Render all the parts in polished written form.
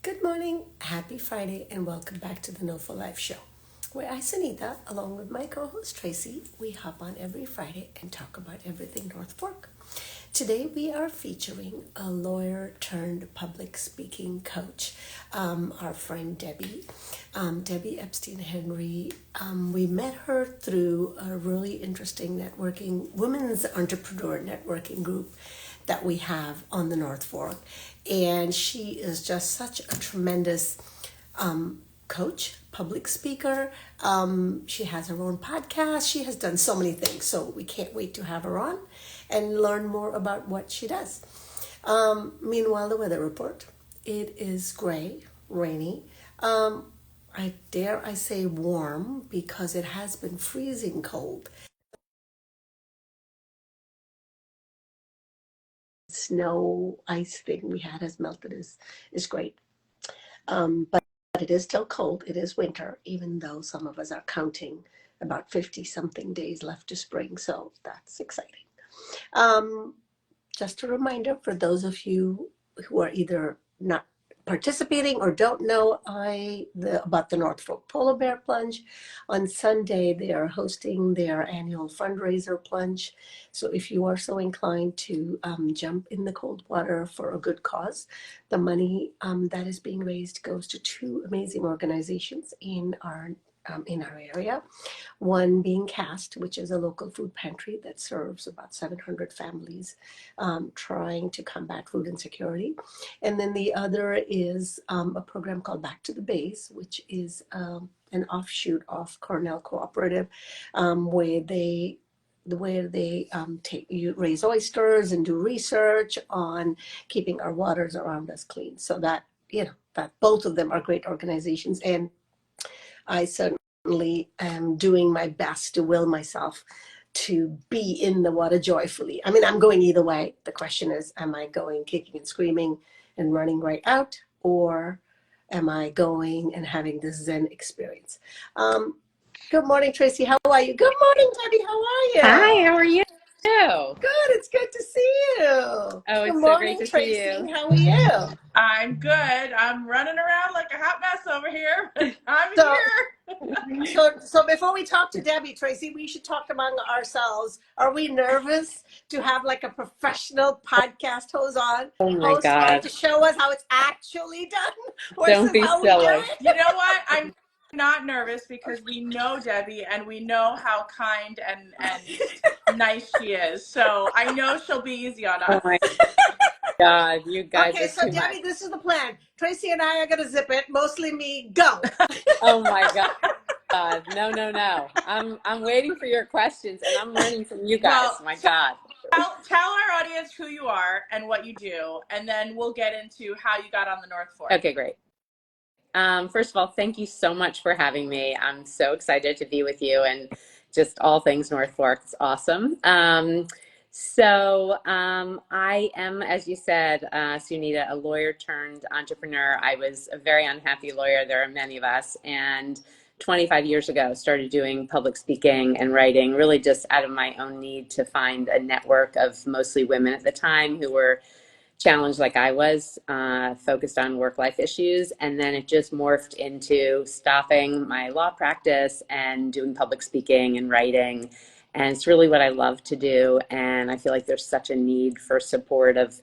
Good morning, happy Friday, and welcome back to the NOFO Live Show, where I, Sunita, along with my co-host Tracy, we hop on every Friday and talk about everything North Fork. Today we are featuring a lawyer turned public speaking coach, our friend Debbie Epstein Henry. We met her through a really interesting women's entrepreneur networking group that we have on the North Fork. And she is just such a tremendous coach, public speaker. She has her own podcast. She has done so many things. So we can't wait to have her on and learn more about what she does. Meanwhile, the weather report. It is gray, rainy. I say warm because it has been freezing cold. Snow ice thing we had has melted is great. But it is still cold. It is winter, even though some of us are counting about 50 something days left to spring. So that's exciting. Just a reminder for those of you who are either not participating or don't know about the North Fork Polar Bear Plunge. On Sunday, they are hosting their annual fundraiser plunge. So if you are so inclined to jump in the cold water for a good cause, the money that is being raised goes to two amazing organizations in our area. One being CAST, which is a local food pantry that serves about 700 families trying to combat food insecurity. And then the other is a program called Back to the Base, which is an offshoot of Cornell Cooperative, where they raise oysters and do research on keeping our waters around us clean. So that both of them are great organizations, and I certainly am doing my best to will myself to be in the water joyfully. I mean, I'm going either way. The question is, am I going kicking and screaming and running right out, or am I going and having this Zen experience? Good morning, Tracy. How are you? Good morning, Debbie. How are you? Hi, how are you? Good. It's good to see you. Oh, it's Good so morning, great to Tracy. see you. How are you? I'm good. I'm running around like a hot mess over here. I'm here. So before we talk to Debbie, Tracy, we should talk among ourselves. Are we nervous to have like a professional podcast host on to show us how it's actually done? Don't be silly. You know what? I'm not nervous because we know Debbie and we know how kind and nice she is. So I know she'll be easy on us. Oh my God, you guys okay, are so too Debbie, much. This is the plan. Tracy and I are going to zip it. Mostly me. Go. Oh my God. No. I'm waiting for your questions and I'm learning from you guys. Well, my God. Tell our audience who you are and what you do, and then we'll get into how you got on the North Fork. Okay, great. First of all, thank you so much for having me. I'm so excited to be with you and just all things North Fork. It's awesome. I am, as you said, Sunita, a lawyer turned entrepreneur. I was a very unhappy lawyer. There are many of us. And 25 years ago, started doing public speaking and writing, really just out of my own need to find a network of mostly women at the time who were challenged like I was, focused on work-life issues. And then it just morphed into stopping my law practice and doing public speaking and writing. And it's really what I love to do. And I feel like there's such a need for support of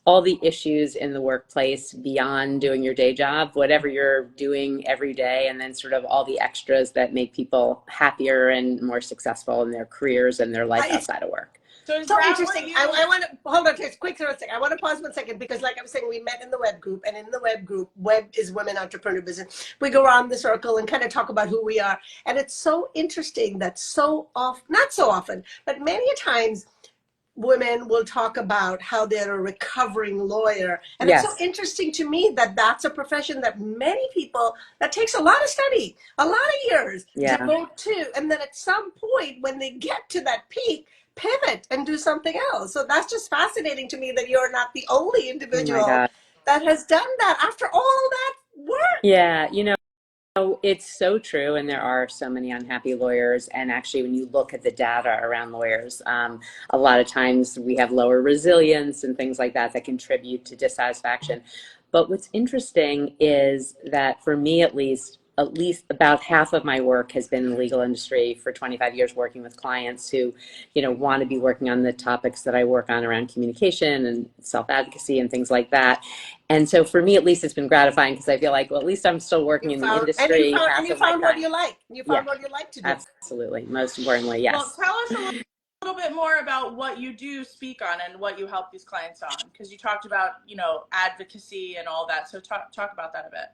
all the issues in the workplace beyond doing your day job, whatever you're doing every day, and then sort of all the extras that make people happier and more successful in their careers and their life outside of work. So interesting. I want to hold on, just quick for a second. I want to pause 1 second because, like I was saying, we met in the web group, and in the web group, web is Women Entrepreneur Business. We go around the circle and kind of talk about who we are, and it's so interesting that not so often, but many times, women will talk about how they're a recovering lawyer, and It's so interesting to me that that's a profession that many people that takes a lot of study, a lot of years devote to, and then at some point when they get to that peak, pivot and do something else. So that's just fascinating to me that you're not the only individual that has done that after all that work. Yeah, it's so true. And there are so many unhappy lawyers. And actually, when you look at the data around lawyers, a lot of times we have lower resilience and things like that that contribute to dissatisfaction. But what's interesting is that for me, at least about half of my work has been in the legal industry for 25 years, working with clients who, want to be working on the topics that I work on around communication and self-advocacy and things like that. And so for me, at least, it's been gratifying because I feel like, well, at least I'm still working in the industry. And you found what you like. You found what you like to do. Absolutely. Most importantly, yes. Well, tell us a little bit more about what you do speak on and what you help these clients on, because you talked about, advocacy and all that. So talk about that a bit.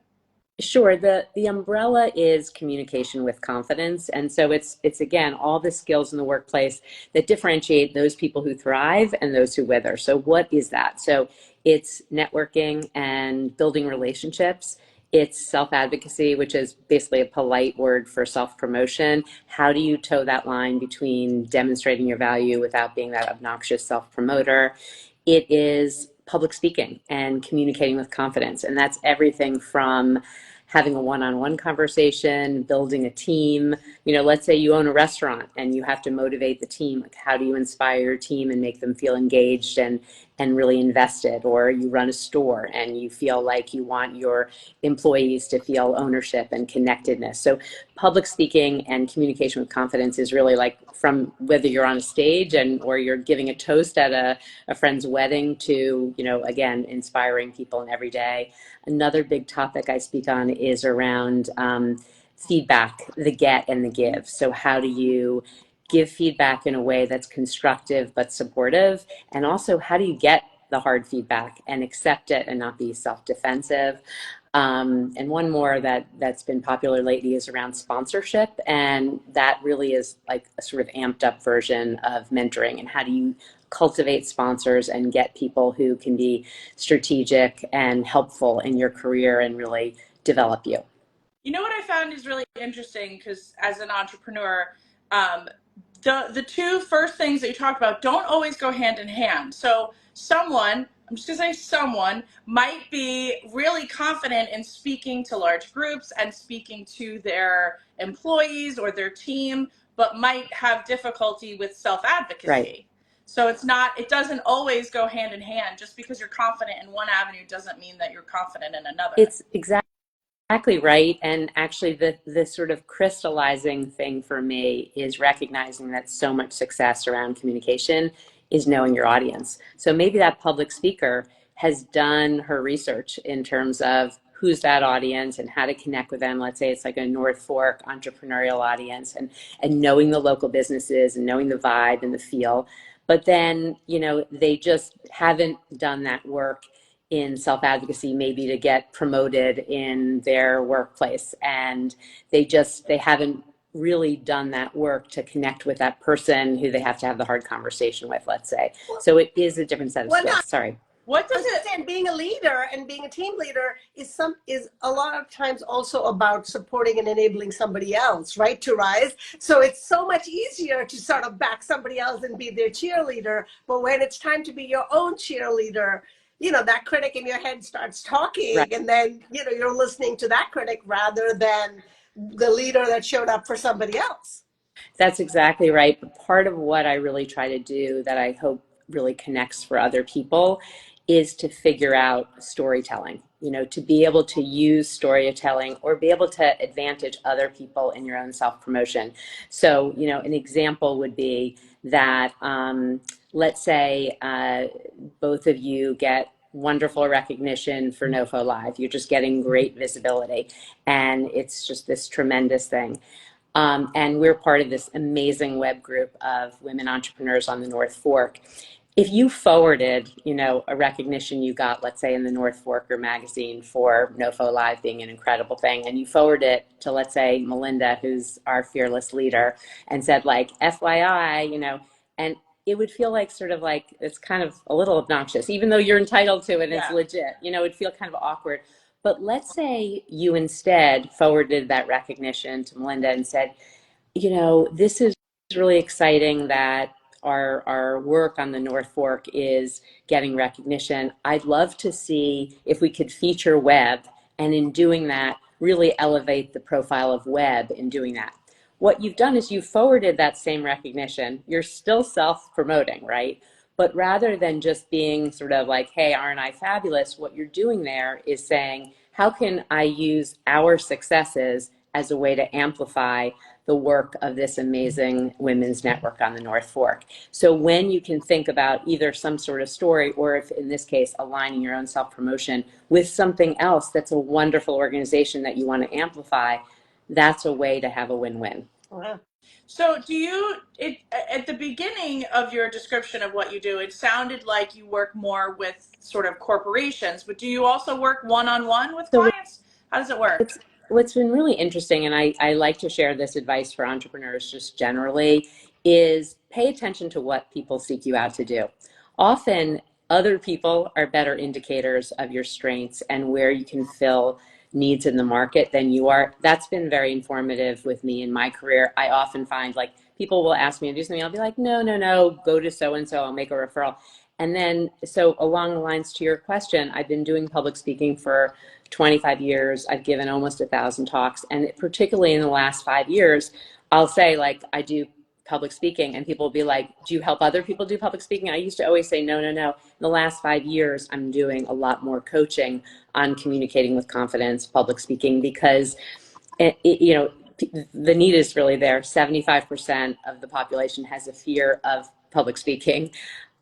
Sure. The umbrella is communication with confidence. And so it's again, all the skills in the workplace that differentiate those people who thrive and those who wither. So what is that? So it's networking and building relationships. It's self-advocacy, which is basically a polite word for self-promotion. How do you toe that line between demonstrating your value without being that obnoxious self-promoter? It is public speaking and communicating with confidence. And that's everything from having a one-on-one conversation, building a team. Let's say you own a restaurant and you have to motivate the team. Like, how do you inspire your team and make them feel engaged and really invested? Or you run a store and you feel like you want your employees to feel ownership and connectedness. So public speaking and communication with confidence is really like from whether you're on a stage or you're giving a toast at a friend's wedding to, again, inspiring people in every day. Another big topic I speak on is around feedback, the get and the give. So how do you give feedback in a way that's constructive but supportive? And also, how do you get the hard feedback and accept it and not be self-defensive? And one more that's been popular lately is around sponsorship. And that really is like a sort of amped up version of mentoring. And how do you cultivate sponsors and get people who can be strategic and helpful in your career and really develop you? You know what I found is really interesting, because as an entrepreneur, the two first things that you talked about don't always go hand in hand. So I'm just gonna say someone might be really confident in speaking to large groups and speaking to their employees or their team, but might have difficulty with self-advocacy. Right. So it doesn't always go hand in hand. Just because you're confident in one avenue doesn't mean that you're confident in another. It's exactly right. And actually the sort of crystallizing thing for me is recognizing that so much success around communication is knowing your audience. So maybe that public speaker has done her research in terms of who's that audience and how to connect with them. Let's say it's like a North Fork entrepreneurial audience, and knowing the local businesses and knowing the vibe and the feel. But then, they just haven't done that work in self-advocacy, maybe to get promoted in their workplace. And they haven't really done that work to connect with that person who they have to have the hard conversation with, let's say. So it is a different set of skills. Sorry. What does it? And being a leader and being a team leader is a lot of times also about supporting and enabling somebody else, right, to rise. So it's so much easier to sort of back somebody else and be their cheerleader. But when it's time to be your own cheerleader, that critic in your head starts talking, right. And then, you're listening to that critic rather than the leader that showed up for somebody else. That's exactly right. But part of what I really try to do that I hope really connects for other people is to figure out storytelling, to be able to use storytelling or be able to advantage other people in your own self-promotion. So, an example would be that, let's say both of you get wonderful recognition for NOFO Live. You're just getting great visibility, and it's just this tremendous thing. And we're part of this amazing web group of women entrepreneurs on the North Fork. If you forwarded, a recognition you got, let's say in the North Forker magazine for NOFO Live being an incredible thing, and you forward it to, let's say, Melinda, who's our fearless leader, and said like, FYI, and it would feel like sort of like, it's kind of a little obnoxious, even though you're entitled to it and it's legit, it'd feel kind of awkward. But let's say you instead forwarded that recognition to Melinda and said, this is really exciting that our work on the North Fork is getting recognition. I'd love to see if we could feature web, and in doing that, really elevate the profile of web in doing that. What you've done is you've forwarded that same recognition. You're still self-promoting, right? But rather than just being sort of like, hey, aren't I fabulous? What you're doing there is saying, how can I use our successes as a way to amplify the work of this amazing women's network on the North Fork? So when you can think about either some sort of story, or if in this case, aligning your own self-promotion with something else that's a wonderful organization that you want to amplify, that's a way to have a win-win. Wow. So at the beginning of your description of what you do, it sounded like you work more with sort of corporations, but do you also work one-on-one with clients? How does it work? What's been really interesting, and I like to share this advice for entrepreneurs just generally, is pay attention to what people seek you out to do. Often other people are better indicators of your strengths and where you can fill needs in the market than you are. That's been very informative with me in my career. I often find like people will ask me to do something, I'll be like, no, go to so-and-so, I'll make a referral. And then, so along the lines to your question, I've been doing public speaking for 25 years. I've given almost 1,000 talks. And particularly in the last 5 years, I'll say like, I do public speaking, and people will be like, do you help other people do public speaking? I used to always say, no. In the last 5 years, I'm doing a lot more coaching on communicating with confidence, public speaking, because the need is really there. 75% of the population has a fear of public speaking.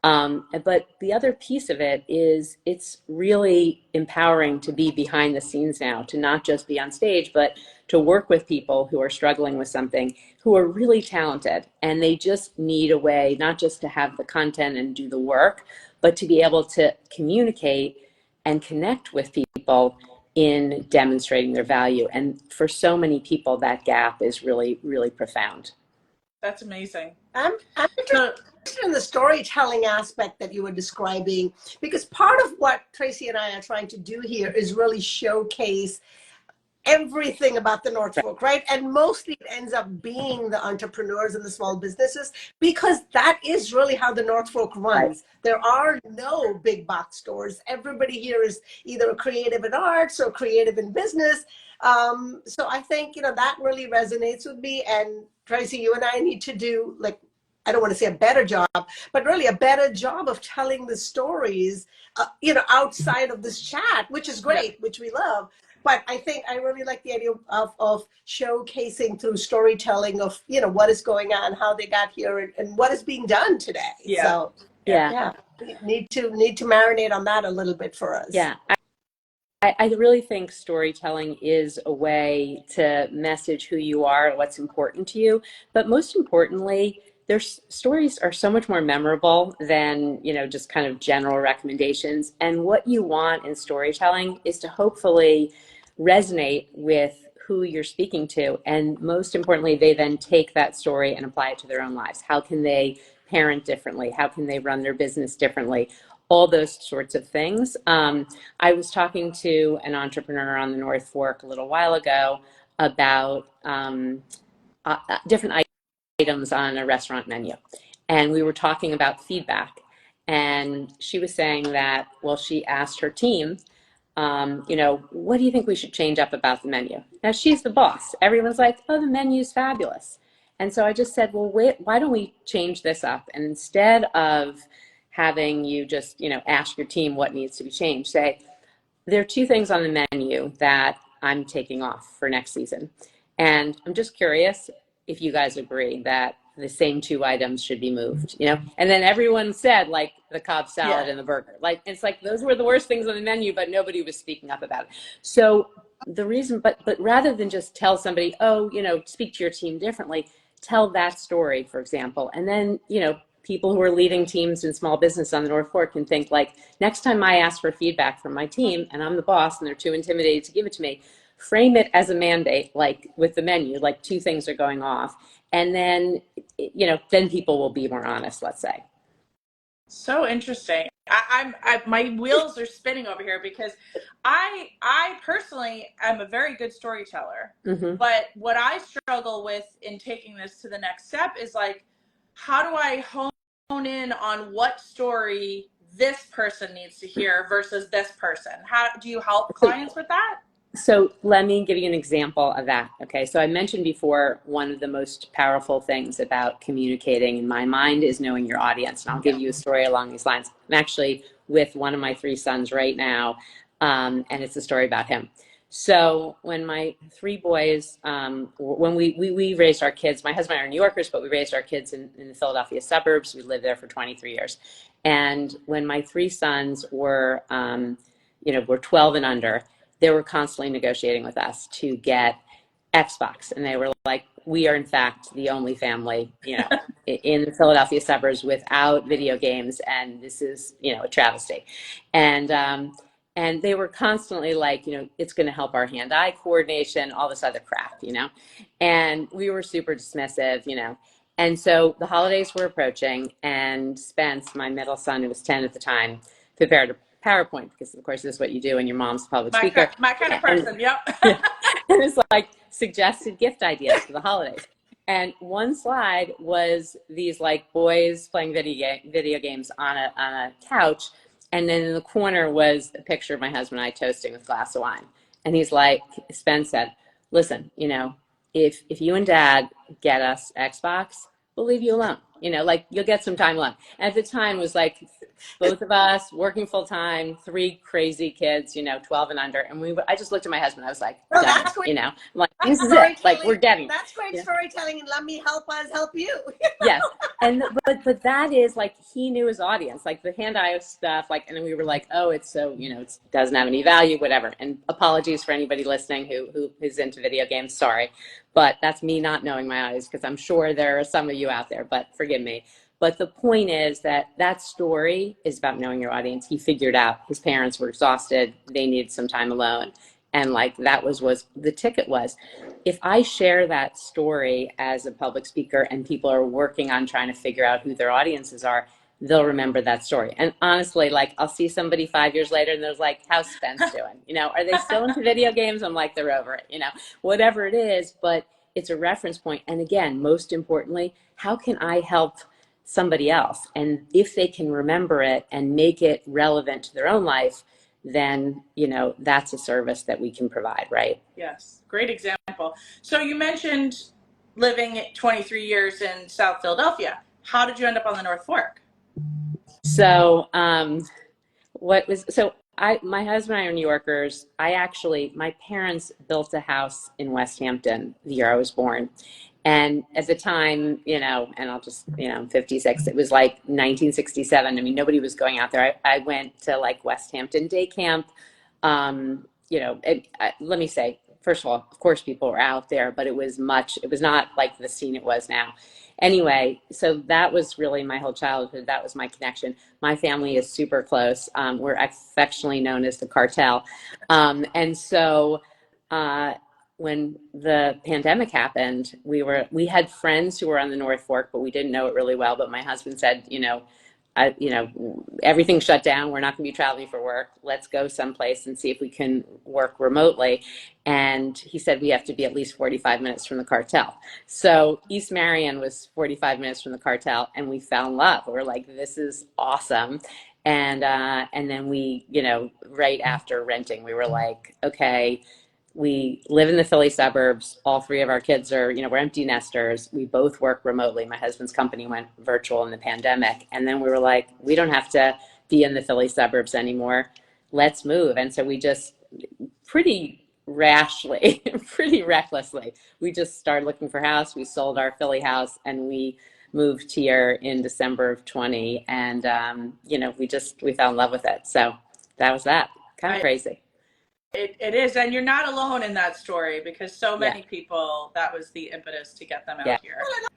But the other piece of it is it's really empowering to be behind the scenes now, to not just be on stage, but to work with people who are struggling with something, who are really talented, and they just need a way, not just to have the content and do the work, but to be able to communicate and connect with people in demonstrating their value. And for so many people, that gap is really, really profound. That's amazing. I'm interested in the storytelling aspect that you were describing, because part of what Tracy and I are trying to do here is really showcase everything about the North Fork, right? And mostly it ends up being the entrepreneurs and the small businesses, because that is really how the North Fork runs. Right. There are no big box stores. Everybody here is either a creative in arts or creative in business. So I think, that really resonates with me. And Tracy, you and I need to do, like, I don't want to say a better job, but really a better job of telling the stories, outside of this chat, which is great, which we love. But I think I really like the idea of showcasing through storytelling of, what is going on, how they got here, and what is being done today. Yeah. So yeah. Need to marinate on that a little bit for us. Yeah. I really think storytelling is a way to message who you are, what's important to you. But most importantly, their stories are so much more memorable than, just kind of general recommendations. And what you want in storytelling is to hopefully resonate with who you're speaking to. And most importantly, they then take that story and apply it to their own lives. How can they parent differently? How can they run their business differently? All those sorts of things. I was talking to an entrepreneur on the North Fork a little while ago about different items on a restaurant menu. And we were talking about feedback. And she was saying that, well, she asked her team, what do you think we should change up about the menu? Now, she's the boss. Everyone's like, oh, the menu's fabulous. And so I just said, well, wait, why don't we change this up? And instead of having you just, ask your team what needs to be changed, say, there are 2 things on the menu that I'm taking off for next season. And I'm just curious if you guys agree that the same 2 items should be moved, And then everyone said, like, the Cobb salad and the burger. Like, it's like, those were the worst things on the menu, but nobody was speaking up about it. So the reason, but rather than just tell somebody, oh, speak to your team differently, tell that story, for example. And then, people who are leading teams in small business on the North Fork can think, like, next time I ask for feedback from my team and I'm the boss and they're too intimidated to give it to me, frame it as a mandate, like with the menu, like 2 things are going off. And then, then people will be more honest, let's say. So interesting. My wheels are spinning over here, because I personally am a very good storyteller. Mm-hmm. But what I struggle with in taking this to the next step is, like, how do I hone in on what story this person needs to hear versus this person? How do you help clients with that? So let me give you an example of that. Okay. So I mentioned before, one of the most powerful things about communicating in my mind is knowing your audience. And I'll give you a story along these lines. I'm actually with one of my 3 sons right now. And it's a story about him. So when my 3 boys, when we raised our kids, my husband and I are New Yorkers, but we raised our kids in the Philadelphia suburbs. We lived there for 23 years. And when my 3 sons were, were 12 and under, they were constantly negotiating with us to get Xbox. And they were like, we are in fact the only family, in the Philadelphia suburbs without video games. And this is, a travesty. And they were constantly like, it's going to help our hand-eye coordination, all this other crap, and we were super dismissive, And so the holidays were approaching, and Spence, my middle son, who was 10 at the time, prepared a PowerPoint, because of course this is what you do when your mom's a public speaker. My kind of person, yep. And it's like suggested gift ideas for the holidays. And one slide was these like boys playing video games on a couch. And then in the corner was a picture of my husband and I toasting with a glass of wine. And he's like, Spence said, listen, if you and Dad get us Xbox, we'll leave you alone. You'll get some time alone. And at the time it was like both of us working full time, 3 crazy kids, 12 and under. And I just looked at my husband. I was like, well, that's great. I'm like, this is it. Like, we're Debbie. That's great storytelling. And let me help us help you. Yes. And, but that is like, he knew his audience, like the hand-eye stuff. Like, and then we were like, oh, it's so, it doesn't have any value, whatever. And apologies for anybody listening who is into video games. Sorry. But that's me not knowing my audience, because I'm sure there are some of you out there, but forgive me. But the point is that story is about knowing your audience. He figured out his parents were exhausted. They needed some time alone. And like that was the ticket was. If I share that story as a public speaker and people are working on trying to figure out who their audiences are, they'll remember that story. And honestly, like I'll see somebody 5 years later and they're like, how's Spence doing? Are they still into video games? I'm like, they're over it, whatever it is, but it's a reference point. And again, most importantly, how can I help somebody else? And if they can remember it and make it relevant to their own life, then, that's a service that we can provide, right? Yes, great example. So you mentioned living 23 years in South Philadelphia. How did you end up on the North Fork? So, my husband and I are New Yorkers. My parents built a house in West Hampton the year I was born. And at the time, and I'll just, I'm 56, it was like 1967. I mean, nobody was going out there. I went to like West Hampton day camp. Let me say, first of all, of course people were out there, but it was not like the scene it was now. Anyway, so that was really my whole childhood. That was my connection. My family is super close. We're affectionately known as the cartel. And so, when the pandemic happened, we had friends who were on the North Fork, but we didn't know it really well. But my husband said, everything shut down. We're not going to be traveling for work. Let's go someplace and see if we can work remotely. And he said, we have to be at least 45 minutes from the cartel. So East Marion was 45 minutes from the cartel, and we fell in love. We're like, this is awesome. And then we, right after renting, we were like, okay, we live in the Philly suburbs. All 3 of our kids are, we're empty nesters. We both work remotely. My husband's company went virtual in the pandemic. And then we were like, we don't have to be in the Philly suburbs anymore. Let's move. And so we just pretty rashly, pretty recklessly, we just started looking for a house. We sold our Philly house and we moved here in December of 20. And, we fell in love with it. So that was that. Kind of crazy. It is, and you're not alone in that story, because so many people, that was the impetus to get them out here. Well,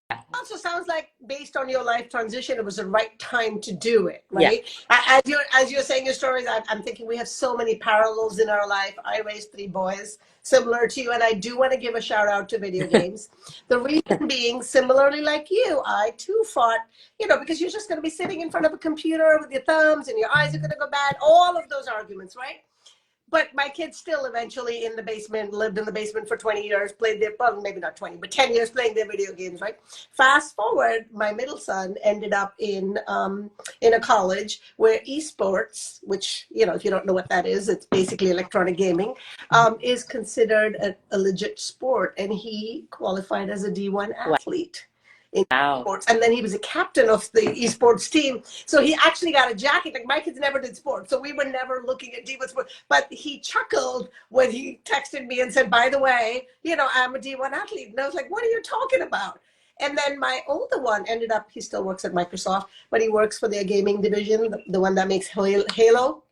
it also sounds like, based on your life transition, it was the right time to do it, right? Yeah. As you're saying your stories, I'm thinking we have so many parallels in our life. I raised 3 boys, similar to you, and I do want to give a shout out to video games. The reason being, similarly like you, I too fought, because you're just going to be sitting in front of a computer with your thumbs and your eyes are going to go bad, all of those arguments, right? but my kids still eventually in the basement, lived in the basement for 20 years, played their, well, maybe not 20, but 10 years playing their video games, right? Fast forward, my middle son ended up in a college where esports, which, you know, if you don't know what that is, it's basically electronic gaming, is considered a legit sport. And he qualified as a D1 athlete in sports. And then he was a captain of the esports team. So he actually got a jacket. Like, my kids never did sports, so we were never looking at D1 sports. But he chuckled when he texted me and said, by the way, you know, I'm a D1 athlete. And I was like, what are you talking about? And then my older one ended up, he still works at Microsoft, but he works for their gaming division, the one that makes Halo.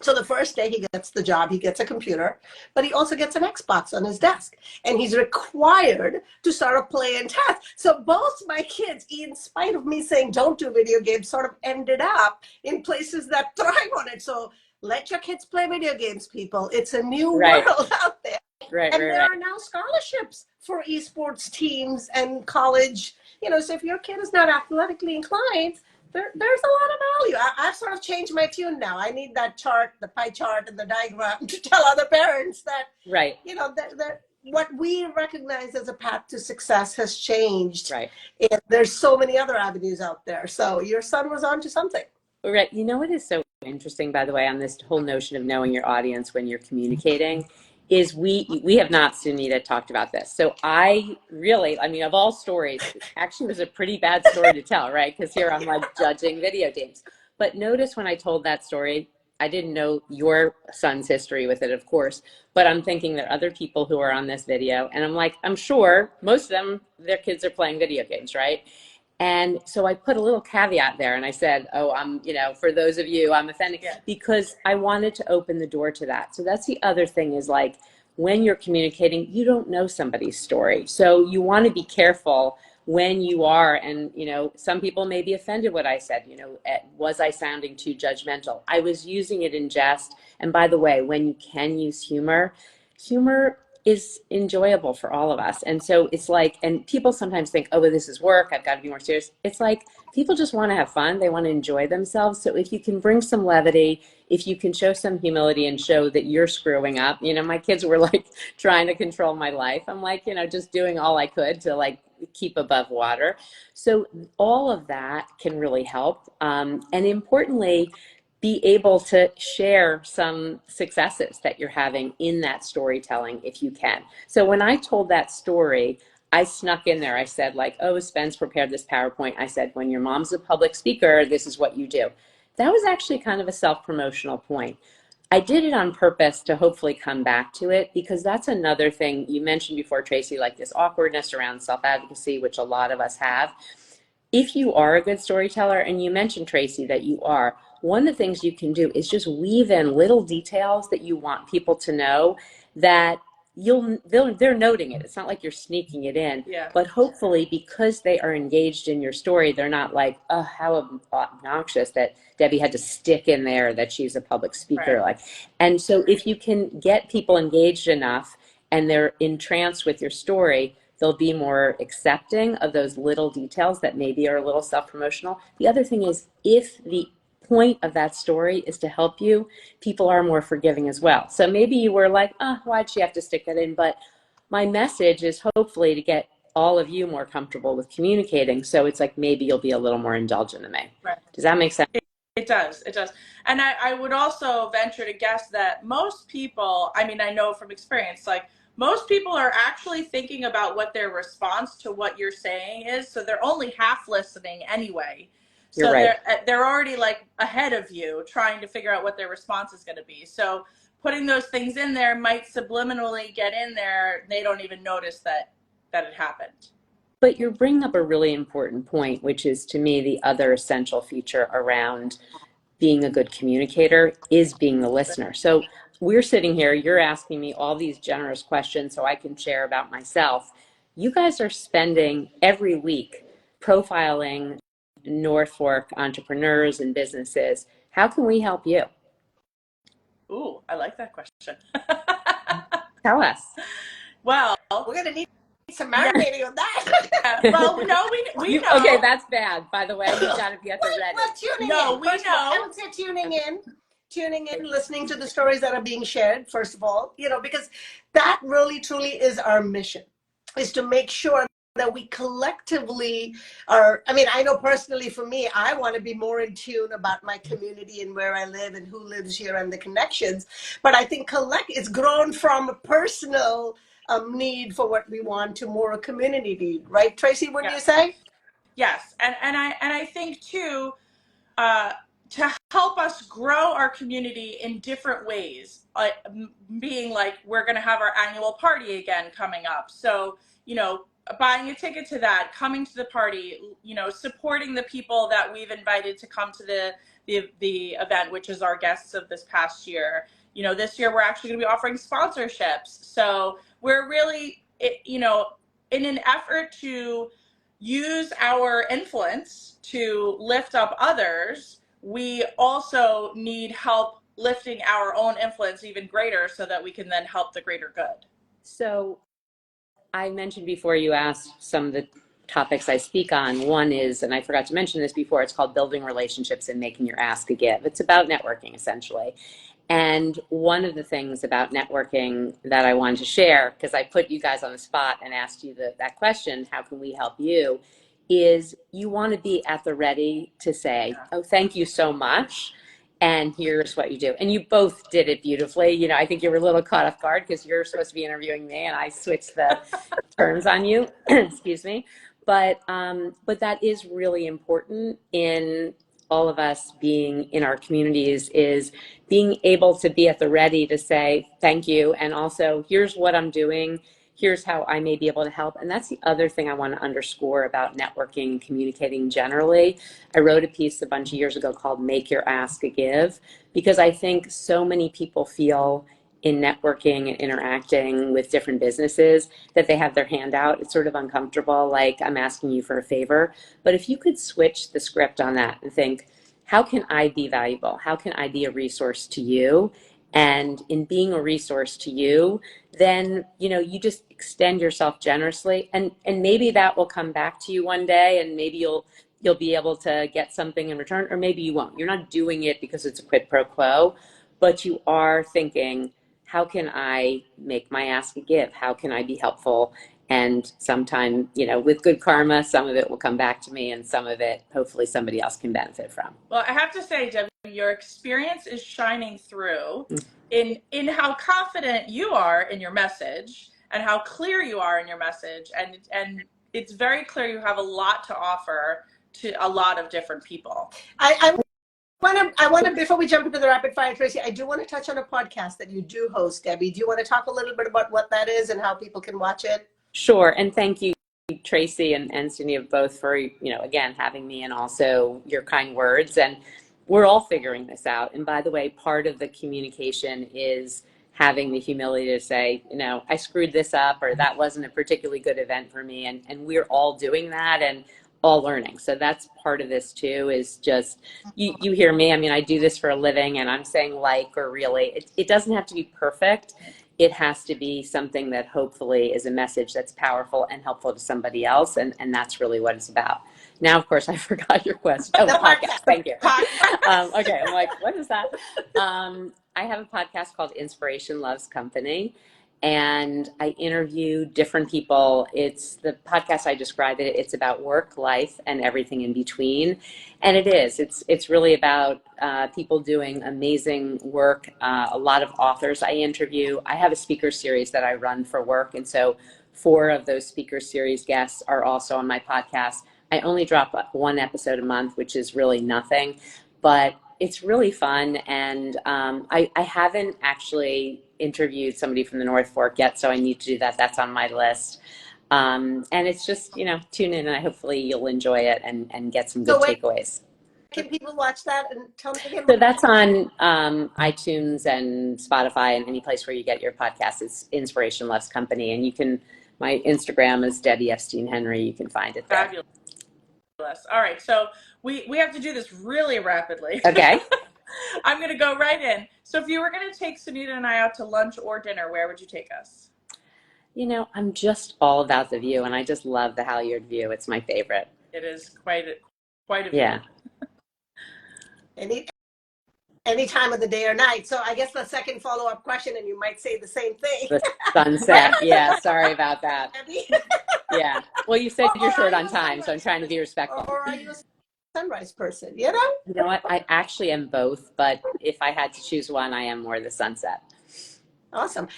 So the first day he gets the job, he gets a computer, but he also gets an Xbox on his desk. And he's required to start playing chess. So both my kids, in spite of me saying don't do video games, sort of ended up in places that thrive on it. So let your kids play video games, people. It's a new world out there. And there are now scholarships for esports teams and college. You know, so if your kid is not athletically inclined, there's a lot of value. I've sort of changed my tune now. I need that chart, the pie chart and the diagram to tell other parents that, you know, that what we recognize as a path to success has changed. And there's so many other avenues out there. So your son was onto something. Right. You know what is so interesting, by the way, on this whole notion of knowing your audience when you're communicating, is we have not, Sunita, talked about this. So I mean, of all stories, actually was a pretty bad story to tell, right? Because here I'm like judging video games. But notice when I told that story, I didn't know your son's history with it, of course, but I'm thinking there are other people who are on this video, and I'm like, I'm sure most of them, their kids are playing video games, right? And so I put a little caveat there and I said, oh, I'm, you know, for those of you, I'm offending, because I wanted to open the door to that. So that's the other thing, is like, when you're communicating, you don't know somebody's story. So you want to be careful when you are, and, you know, some people may be offended what I said, you know, was I sounding too judgmental? I was using it in jest. And by the way, when you can use humor is enjoyable for all of us. And so it's like, and people sometimes think, oh, well, this is work, I've got to be more serious. It's like, people just want to have fun. They want to enjoy themselves. So if you can bring some levity, if you can show some humility and show that you're screwing up, you know, my kids were like trying to control my life. I'm like, you know, just doing all I could to like keep above water. So all of that can really help. And importantly, be able to share some successes that you're having in that storytelling if you can. So when I told that story, I snuck in there. I said like, oh, Spence prepared this PowerPoint. I said, when your mom's a public speaker, this is what you do. That was actually kind of a self-promotional point. I did it on purpose to hopefully come back to it, because that's another thing you mentioned before, Tracy, like this awkwardness around self-advocacy, which a lot of us have. If you are a good storyteller, and you mentioned, Tracy, that you are, one of the things you can do is just weave in little details that you want people to know, that they're noting it. It's not like you're sneaking it in, but hopefully because they are engaged in your story, they're not like, oh, how obnoxious that Debbie had to stick in there that she's a public speaker. Like, and so if you can get people engaged enough and they're entranced with your story, they'll be more accepting of those little details that maybe are a little self-promotional. The other thing is, if the point of that story is to help you, people are more forgiving as well. So maybe you were like, oh, why'd she have to stick that in? But my message is hopefully to get all of you more comfortable with communicating. So it's like, maybe you'll be a little more indulgent than me. Does that make sense? It does. It does. And I would also venture to guess that most people, I mean, I know from experience, like most people are actually thinking about what their response to what you're saying is. So they're only half listening anyway. So they're already like ahead of you trying to figure out what their response is going to be. So putting those things in there might subliminally get in there. They don't even notice that it happened. But you're bringing up a really important point, which is, to me, the other essential feature around being a good communicator is being the listener. So we're sitting here, you're asking me all these generous questions so I can share about myself. You guys are spending every week profiling North Fork entrepreneurs and businesses. How can we help you? Ooh, I like that question. Tell us. Well, we're going to need some marinating on that. Well, no, we know. Okay, that's bad. By the way, you got to be at the ready. Well, tuning in. No, we know. I would say tuning in tuning in, listening to the stories that are being shared, first of all, because that really truly is our mission, is to make sure that we collectively are. I mean, I know personally for me, I want to be more in tune about my community and where I live and who lives here and the connections. But I think it's grown from a personal need for what we want to more a community need, right, Tracy? Wouldn't you say? Yes, and I think too, to help us grow our community in different ways, being like we're going to have our annual party again coming up, so buying a ticket to that, coming to the party, supporting the people that we've invited to come to the event, which is our guests of this past year. This year we're actually going to be offering sponsorships, so we're really in an effort to use our influence to lift up others. We also need help lifting our own influence even greater so that we can then help the greater good. So I mentioned before, you asked some of the topics I speak on. One is, and I forgot to mention this before, it's called Building Relationships and Making Your Ask a Give. It's about networking, essentially. And one of the things about networking that I wanted to share, because I put you guys on the spot and asked you that question, how can we help you, is you want to be at the ready to say, oh, thank you so much, and here's what you do. And you both did it beautifully. I think you were a little caught off guard because you're supposed to be interviewing me and I switched the terms on you, excuse me. But that is really important in all of us being in our communities, is being able to be at the ready to say thank you, and also here's what I'm doing, here's how I may be able to help. And that's the other thing I want to underscore about networking and communicating generally. I wrote a piece a bunch of years ago called Make Your Ask a Give, because I think so many people feel in networking and interacting with different businesses that they have their hand out. It's sort of uncomfortable, like I'm asking you for a favor. But if you could switch the script on that and think, how can I be valuable? How can I be a resource to you? And in being a resource to you, then you just extend yourself generously, and maybe that will come back to you one day, and maybe you'll be able to get something in return, or maybe you won't. You're not doing it because it's a quid pro quo, but you are thinking, how can I make my ask a give? How can I be helpful? And sometime, with good karma, some of it will come back to me, and some of it, hopefully, somebody else can benefit from. Well, I have to say, Debbie, your experience is shining through in how confident you are in your message and how clear you are in your message. And it's very clear you have a lot to offer to a lot of different people. I want to, before we jump into the rapid fire, Tracy, I do want to touch on a podcast that you do host, Debbie. Do you want to talk a little bit about what that is and how people can watch it? Sure. And thank you, Tracy and Sunia, both for, again, having me, and also your kind words. And we're all figuring this out. And by the way, part of the communication is having the humility to say, I screwed this up, or that wasn't a particularly good event for me. And we're all doing that and all learning. So that's part of this too, is just, you hear me. I mean, I do this for a living, and I'm saying or really, it doesn't have to be perfect. It has to be something that hopefully is a message that's powerful and helpful to somebody else. And that's really what it's about. Now, of course, I forgot your question. Oh, the podcast. Thank you. Okay. I'm like, what is that? I have a podcast called Inspiration Loves Company, and I interview different people. It's the podcast, I describe it, it's about work, life, and everything in between. And it's really about people doing amazing work, a lot of authors I interview. I have a speaker series that I run for work, and so 4 of those speaker series guests are also on my podcast. I only drop 1 episode a month, which is really nothing, but it's really fun. And I haven't actually interviewed somebody from the North Fork yet, so I need to do that. That's on my list. And it's just, tune in, and hopefully you'll enjoy it and get some good takeaways. Can people watch that, and tell me again? So that's on iTunes and Spotify and any place where you get your podcast. It's Inspiration Loves Company. And my Instagram is Debbie Epstein Henry. You can find it there. Fabulous. All right, so we have to do this really rapidly. Okay. I'm going to go right in. So if you were going to take Sunita and I out to lunch or dinner, where would you take us? I'm just all about the view, and I just love the Halyard view. It's my favorite. It is quite a view. Yeah. any time of the day or night. So I guess the second follow-up question, and you might say the same thing. The sunset. Yeah, sorry about that. Yeah. Well, you said you're short on time, so I'm trying to be respectful. Or are you a sunrise person? You know? You know what? I actually am both, but if I had to choose one, I am more the sunset. Awesome.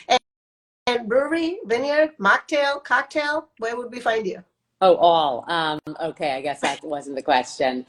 And brewery, vineyard, mocktail, cocktail, where would we find you? Oh, all. Okay, I guess that wasn't the question.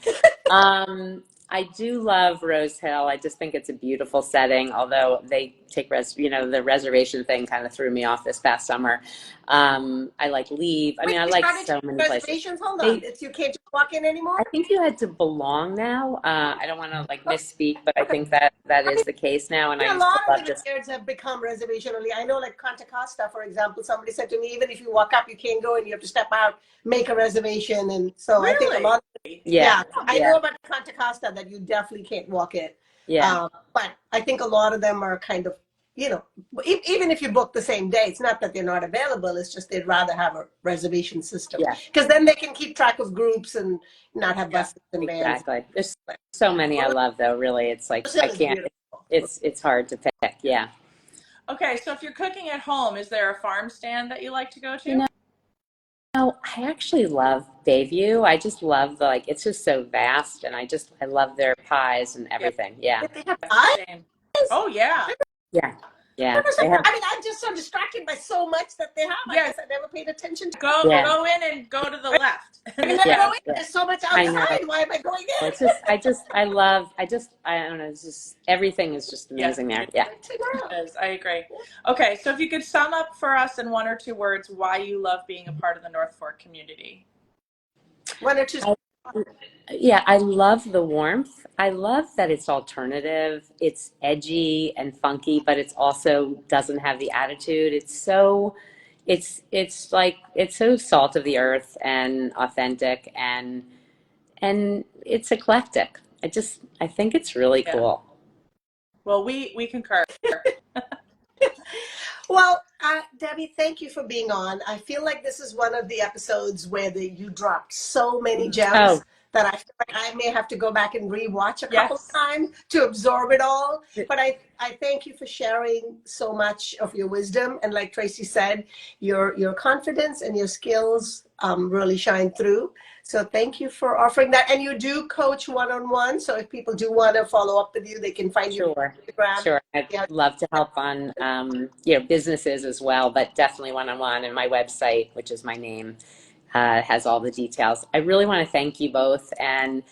I do love Rose Hill. I just think it's a beautiful setting, although they take the reservation thing kind of threw me off this past summer. I like Leave. I mean, I like so many places. Reservations? Hold on. You can't just walk in anymore? I think you had to belong now. I don't want to misspeak, but I think that is the case now. And a lot of the vineyards have become reservation only. I know, like Contra Costa, for example, somebody said to me, even if you walk up, you can't go and you have to step out, make a reservation. And so I think a lot of I know about Contra Costa that you definitely can't walk in. Yeah. But I think a lot of them are kind of, even if you book the same day, it's not that they're not available. It's just they'd rather have a reservation system. Yeah. Because then they can keep track of groups and not have buses and vans. Exactly. There's so many I love, though. Really, it's like I can't. It's hard to pick. Yeah. Okay, so if you're cooking at home, is there a farm stand that you like to go to? No, I actually love Bayview. I just love it's just so vast, and I love their pies and everything. Yeah. They have pies? Oh yeah. Yeah. Yeah. I'm just so distracted by so much that they have. I guess I never paid attention to Go in and go to the left. There's so much outside. Why am I going in? It's just, I don't know, it's just, everything is just amazing there. Yeah. I agree. Okay, so if you could sum up for us in one or two words why you love being a part of the North Fork community. One or two. Yeah, I love the warmth. I love that it's alternative. It's edgy and funky, but it's also doesn't have the attitude. It's so salt of the earth and authentic and it's eclectic. I think it's really cool. Well, we concur. Well, Debbie, thank you for being on. I feel like this is one of the episodes where you dropped so many gems that I feel like I may have to go back and rewatch a couple of times to absorb it all. But I thank you for sharing so much of your wisdom. And like Tracy said, your confidence and your skills really shine through. So thank you for offering that. And you do coach one-on-one. So if people do want to follow up with you, they can find you on Instagram. Sure. I'd love to help on, businesses as well, but definitely one-on-one. And my website, which is my name, has all the details. I really want to thank you both and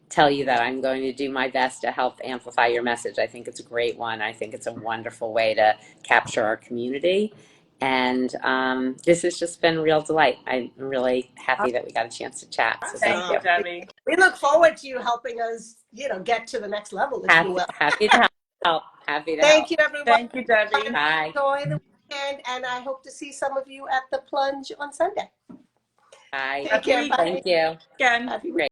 tell you that I'm going to do my best to help amplify your message. I think it's a great one. I think it's a wonderful way to capture our community. And this has just been a real delight. I'm really happy that we got a chance to chat. So thank you, Debbie. We look forward to you helping us, get to the next level, if you will. Happy to help. Thank you, everyone. Thank you, Debbie. Bye. Enjoy the weekend, and I hope to see some of you at the Plunge on Sunday. Bye. Take care. Bye. Thank you. Again. Great.